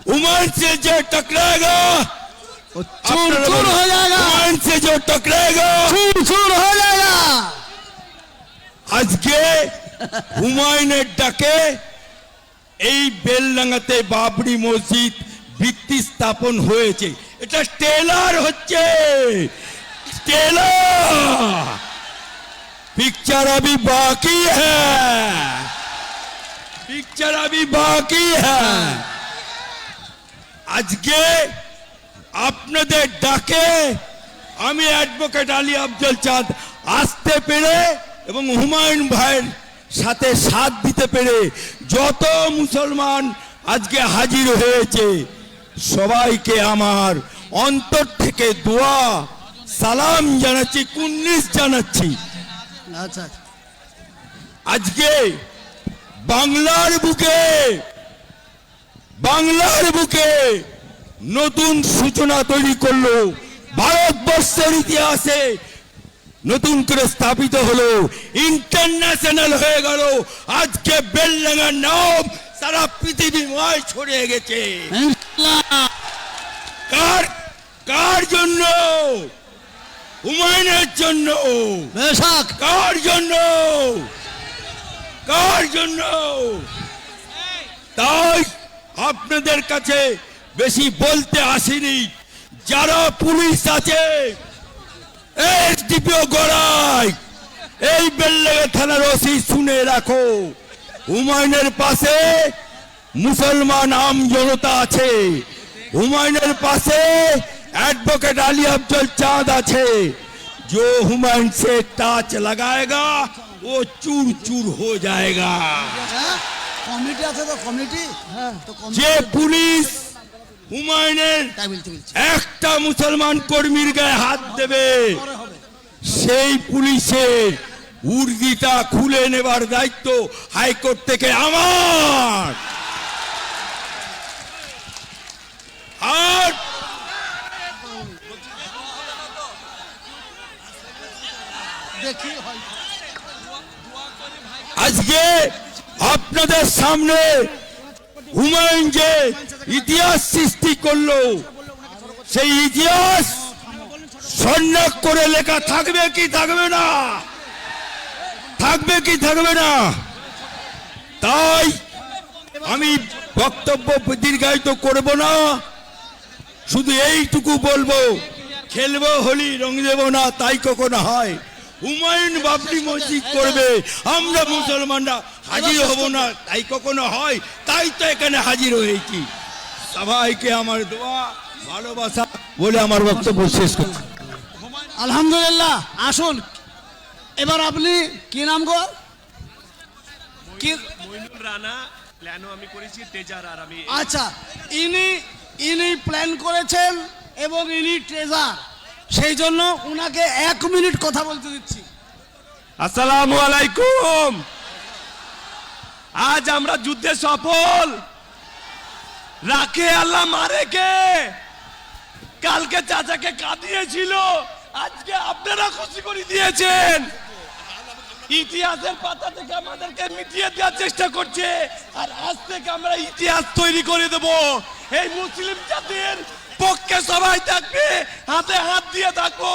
हुमायूं से जो टकराएगा चूर चूर हो जाएगा, हुमायूं से जो टकराएगा चूर चूर हो जाएगा। आज के হুমায়ুনের ডাকে এই বেলডাঙ্গাতে বাবরি মসজিদ ভিত্তি স্থাপন হয়েছে। এটা ট্রেলার হচ্ছে, ট্রেলার, पिक्चर अभी बाकी है, पिक्चर अभी बाकी है। आज के আপনাদের ডাকে আমি অ্যাডভোকেট আলী আফজল চাঁদ আসতে পেরে এবং হুমায়ুন ভাইয়ের সাথে সাথ দিতে পেরে যত মুসলমান আজকে হাজির হয়েছে সবাইকে আমার অন্তর থেকে দোয়া সালাম জানাচ্ছি, কুন্নিস জানাচ্ছি। আচ্ছা, আজকে বাংলার বুকে নতুন সূচনা তৈরি করলো, ভারতবর্ষের ইতিহাসে নতুন করে স্থাপিত হলো, ইন্টারন্যাশনাল হয়ে গেল। আজকে বেলডাঙ্গার নাম সারা পৃথিবীময় ছড়িয়ে গেছে। কার জন্য? হুমায়ুনের জন্য। কার জন্য? কার জন্য? তাই আপনাদের কাছে বেশি বলতে আসিনি। যারা পুলিশ আছে এসডিপিও গড়াই, এই বেলডাঙ্গা থানার ওসি শুনে রাখো, হুমায়ুনের পাশে মুসলমান আম জনতা আছে, হুমায়ুনের পাশে एडवोकेट अली अफजल चांद আছে। जो हुमायूं से टाच लगाएगा वो चूर चूर हो जाएगा। কমিটি আছে তো, কমিটি, হ্যাঁ তো যে পুলিশ হুমায়ুনের একটা মুসলমান কর্মীর গায়ে হাত দেবে সেই পুলিশের উর্দিটা খুলে নেবার দায়িত্ব হাইকোর্ট থেকে আমার। আর আজকে আপনাদের সামনে হুমায়ুন যে ইতিহাস সৃষ্টি করলো সেই ইতিহাস স্বর্ণাক করে লেখা থাকবে কি থাকবে না? থাকবে কি থাকবে না? তাই আমি বক্তব্য দীর্ঘায়িত করব না, শুধু এইটুকু বলবো, খেলবো হোলি রং দেব না তাই কখনো হয়। হুমায়ুন বাবরি মসজিদ করবে, আমরা মুসলমানরা হাজির হব না তাই কখনো হয়? তাই তো এখানে হাজির হয়েছি। সবাইকে আমার দোয়া ভালোবাসা বলে আমার বক্তব্য শেষ করছি। আলহামদুলিল্লাহ। আসুন এবার আপনি কি নাম গো? কি? মইনুল রানা। প্ল্যানও আমি করেছি, ট্রেজার আর আমি। আচ্ছা, ইনি প্ল্যান করেছেন এবং ইনি ট্রেজার, সেই জন্য উনাকে 1 মিনিট কথা বলতে দিচ্ছি। আসসালামু আলাইকুম। আজ আমরা যুদ্ধে সফল। রাখে আল্লাহ মারে কে? কালকে চাচাকে কাঁদিয়েছিল, আজকে আপনারা খুশি করে দিয়েছেন। ইতিহাসের পাতা থেকে আমাদেরকে মিটিয়ে দেওয়ার চেষ্টা করছে, আর আজ থেকে আমরা ইতিহাস তৈরি করে দেব। এই মুসলিম জাতির পক্ষে সবাই থাকবে, হাতে হাত দিয়ে থাকবো।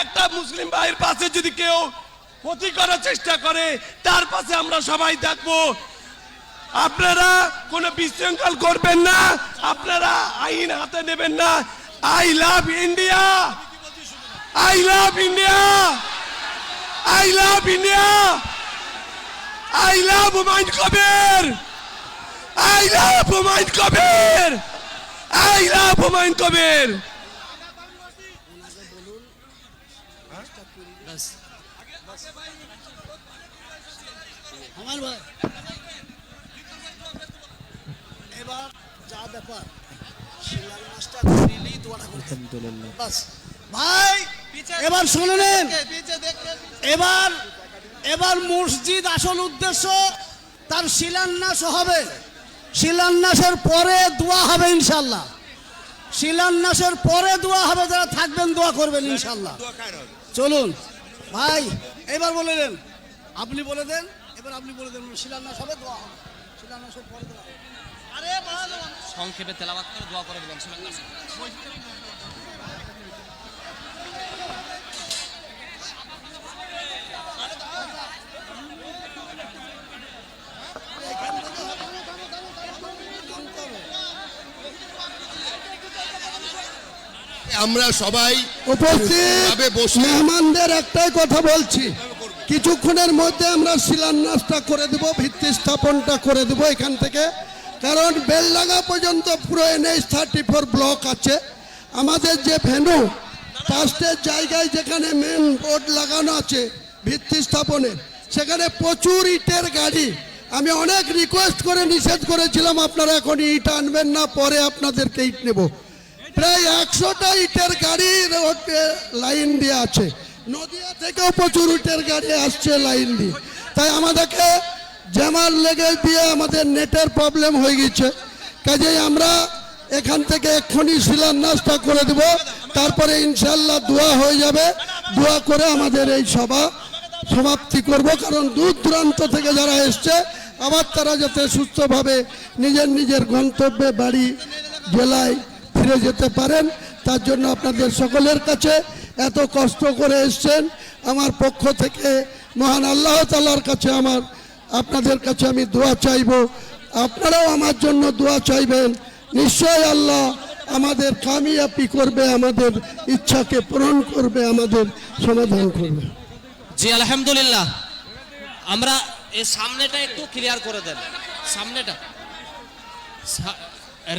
একটা মুসলিম ভাইয়ের পাশে যদি কেউ ক্ষতি করার চেষ্টা করে তার পাশে আমরা সবাই থাকবো। আপনারা কোনো বিশৃঙ্খল করবেন না, আপনারা আইন হাতে নেবেন না। I love India, I love India, I love India, I love Humayun Kabir, I love Humayun Kabir, I love Humayun Kabir. আমার ভাই এবার যা ব্যাপার শিলান্যাসটা করিলেই দোয়াটা করতেন। বাস ভাই এবার শুনে নেন। এবার মসজিদ আসল উদ্দেশ্য তার শিলান্যাস হবে, শিলান্যাসের পরে দোয়া হবে ইনশাল্লাহ। শিলান্যাসের পরে দোয়া হবে, যারা থাকবেন দোয়া করবেন ইনশাল্লাহ। চলুন ভাই এবার বলে দেন, আপনি বলে দেন, এবার আপনি বলে দেন শিলান্যাস হবে, দোয়া হবে, শিলান্যাসের পরে দোয়া হবে। সংক্ষেপে তেলাওয়াত করে দোয়া করে দিবেন। আমরা সবাই উপস্থিত মেহমানদের একটাই কথা বলছি, কিছুক্ষণের মধ্যে আমরা শিলান্যাসটা করে দেব, ভিত্তি স্থাপনটা করে দেব এখান থেকে। কারণ বেলডাঙ্গা পর্যন্ত পুরো NH-34 ব্লক আছে। আমাদের যে ভেন্যু 5টের জায়গায় যেখানে মেন রোড লাগানো আছে ভিত্তি স্থাপনের, সেখানে প্রচুর ইটের গাড়ি। আমি অনেক রিকোয়েস্ট করে নিষেধ করেছিলাম আপনারা এখন ইট আনবেন না, পরে আপনাদেরকে ইট নেব। প্রায় 100টা ইটের গাড়ি রোডে লাইন দিয়ে আছে, নদিয়া থেকেও প্রচুর ইটের গাড়ি আসছে লাইন দিয়ে। তাই আমাদেরকে জ্যামার লেগে দিয়ে আমাদের নেটের প্রবলেম হয়ে গেছে। কাজেই আমরা এখান থেকে এক্ষুনি শিলান্যাসটা করে দেব, তারপরে ইনশাল্লাহ দোয়া হয়ে যাবে। দোয়া করে আমাদের এই সভা সমাপ্তি করব। কারণ দূর দূরান্ত থেকে যারা এসছে আবার তারা যাতে সুস্থভাবে নিজের নিজের গন্তব্যে বাড়ি জেলায় ফিরে যেতে পারেন, তার জন্য আপনাদের সকলের কাছে, এত কষ্ট করে এসছেন আমার পক্ষ থেকে মহান আল্লাহ তাআলার কাছে আপনাদের কাছে আমি দোয়া চাইব। আপনারাও আমার জন্য দোয়া চাইবেন। নিশ্চয় আল্লাহ আমাদের কামিয়াবি করবে, আমাদের ইচ্ছাকে পূরণ করবে, আমাদের সমাধান করবে। জি আলহামদুলিল্লাহ। আমরা এই সামনেটা একটু ক্লিয়ার করে দেন, সামনেটা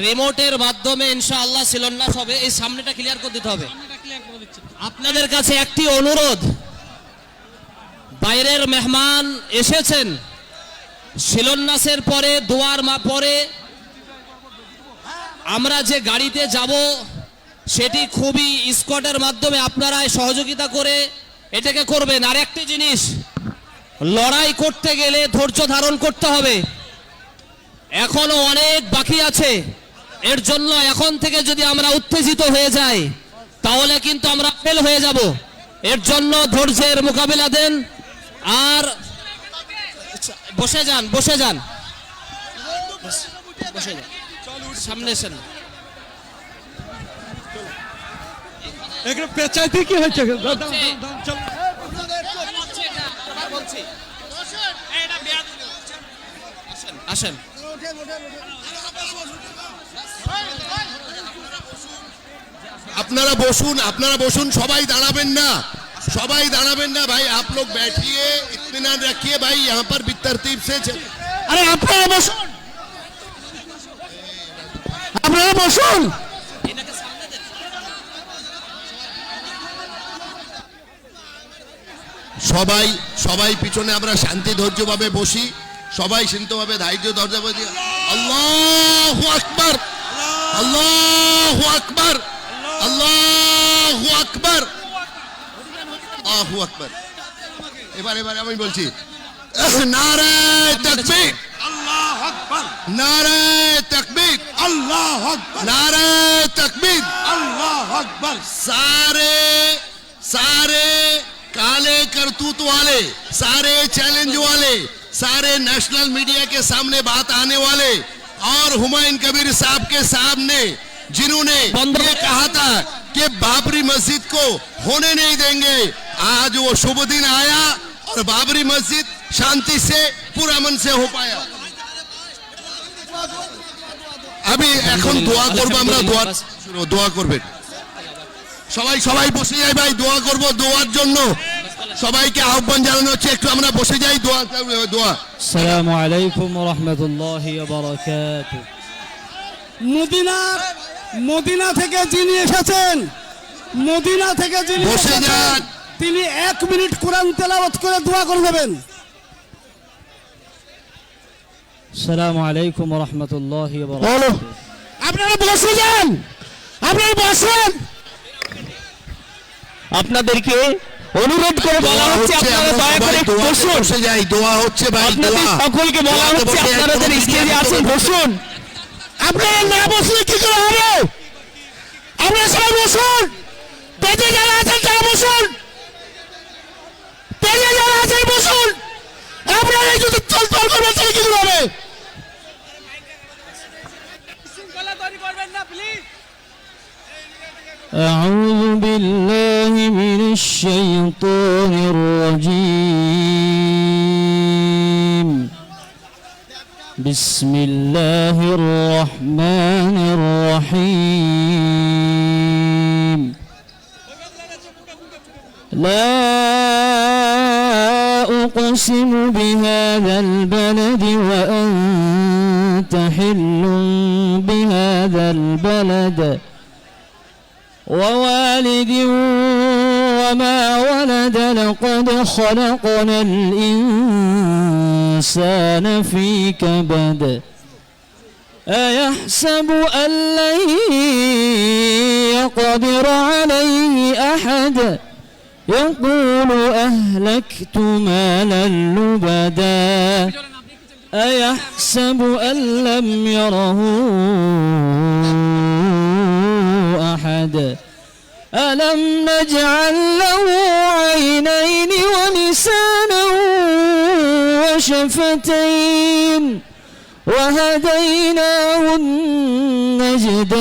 রিমোটের মাধ্যমে ইনশাআল্লাহ শিলান্যাস হবে। এই সামনেটা ক্লিয়ার করে দিতে হবে। আপনাদের কাছে একটি অনুরোধ, বাইরের মেহমান এসেছেন, শিলান্যাসের পরে দোয়ার পরে আমরা যে গাড়িতে যাব সেটি খুবই স্কোয়াডের মাধ্যমে আপনারা সহযোগিতা করে এটাকে করবেন। আর একটি জিনিস, লড়াই করতে গেলে ধৈর্য ধারণ করতে হবে, এখনো অনেক বাকি আছে। এর জন্য এখন থেকে যদি আমরা উত্তেজিত হয়ে যাই তাহলে কিন্তু আমরা ফেল হয়ে যাব। এর জন্য ধৈর্যের মোকাবিলা দেন আর বসে যান, বসে যান, বসে যান, সামনে এসেন। এখানে পেঁচাইতে কি হয়েছে? আসেন। আপনারা বসুন, সবাই দাঁড়াবেন না, सबाई दाड़ाबेन ना भाई, आप लोग बैठिए, इत्मीनान रखिए भाई, यहाँ पर भी तरतीब से अरे আপনারা বসুন, আপনারা বসুন। সবাই সবাই পিছনে আমরা শান্তি ধৈর্যভাবে বসি, সবাই শান্তভাবে ধৈর্য ধৈর্যভাবে দিয়ে আল্লাহু আকবার, আল্লাহু আকবার, আল্লাহু আকবার, আল্লাহু আকবার। এবারে আমি বলছি নারে তাকবীর, আল্লাহু আকবার, নারে তাকবীর, আল্লাহু আকবার, নারে তাকবীর, আল্লাহু আকবার। सारे काले करतूत वाले, सारे चैलेंज वाले, सारे नेशनल मीडिया के सामने बात आने वाले और हुमायूं कबीर साहब के सामने जिन्होंने ये कहा था कि बाबरी मस्जिद को होने नहीं देंगे, आज वो शुभ दिन आया और बाबरी मस्जिद शांति से पूरा मन से हो पाया। अभी এখন দোয়া করব আমরা, দোয়া করবেন সবাই, সবাই বসে যাই ভাই, দোয়া করব। দোয়ার জন্য সবাইকে আহ্বান জানানো হচ্ছে, একটু আমরা বসে যাই, দোয়া। আসসালামু আলাইকুম ওয়া রাহমাতুল্লাহি ওয়া বারাকাতুহু। মদিনা থেকে যিনি এসেছেন, মদিনা থেকে যিনি বসে যান, তিনি 1 মিনিট কোরআন তেলাওয়াত করে দোয়া করে দেবেন। আসসালামু আলাইকুম ওয়া রাহমাতুল্লাহি ওয়া বারাকাতুহু। আপনারা বসে যান, আপনারা বসেন। আপনাদেরকে অনুরোধ করে বলা হচ্ছে আপনারা দয়া করে বসুন। বসে যাই, দোয়া হচ্ছে ভাই, আপনাদের সকলকে বলা হচ্ছে আপনারা যারা স্টেজে আছেন বসুন। আপনারা না বসলে কি করে হবে? আপনারা সবাই বসুন, পেজে যারা আছেন তারা বসুন, পেজে যারা আছেন বসুন। আপনারা যদি চল করবেন তাহলে কি হবে? أعوذ بالله من الشيطان الرجيم بسم الله الرحمن الرحيم لا أقسم بهذا البلد وأنت حل بهذا البلد ووالد وما ولد لقد خلقنا الإنسان في كبد أيحسب أن لن يقدر عليه أحد يقول أهلكت مالا لبدا أيحسب أن لم يره أحد ألم نجعل له عينين ولسانا وشفتين وهديناه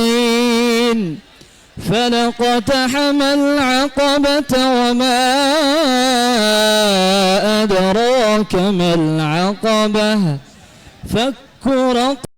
النجدين فلقتحم العقبة وما أدراك ما العقبة فك رقبة